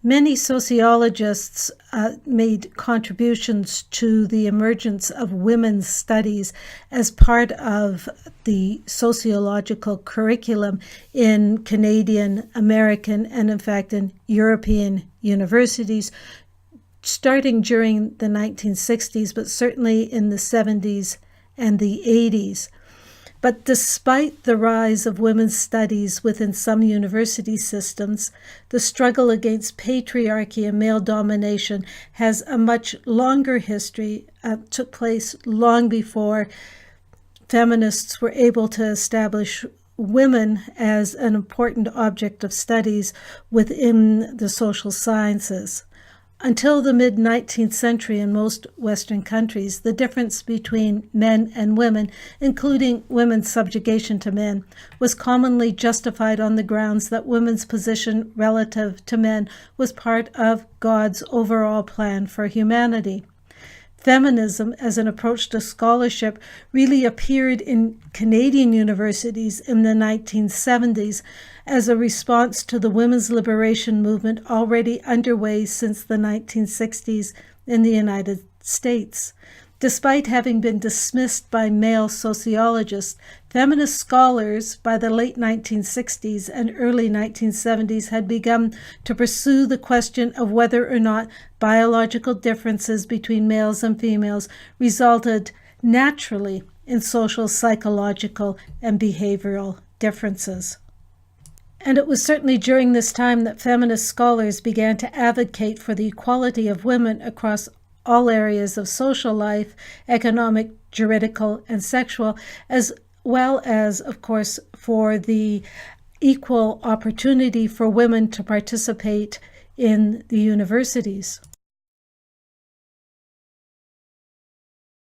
Many sociologists made contributions to the emergence of women's studies as part of the sociological curriculum in Canadian, American, and in fact in European universities, starting during the 1960s, but certainly in the 70s and the 80s. But despite the rise of women's studies within some university systems, the struggle against patriarchy and male domination has a much longer history, took place long before feminists were able to establish women as an important object of studies within the social sciences. Until the mid-19th century in most Western countries, the difference between men and women, including women's subjugation to men, was commonly justified on the grounds that women's position relative to men was part of God's overall plan for humanity. Feminism as an approach to scholarship really appeared in Canadian universities in the 1970s as a response to the women's liberation movement already underway since the 1960s in the United States. Despite having been dismissed by male sociologists, feminist scholars by the late 1960s and early 1970s had begun to pursue the question of whether or not biological differences between males and females resulted naturally in social, psychological, and behavioral differences. And it was certainly during this time that feminist scholars began to advocate for the equality of women across all areas of social life, economic, juridical, and sexual, as well as, of course, for the equal opportunity for women to participate in the universities.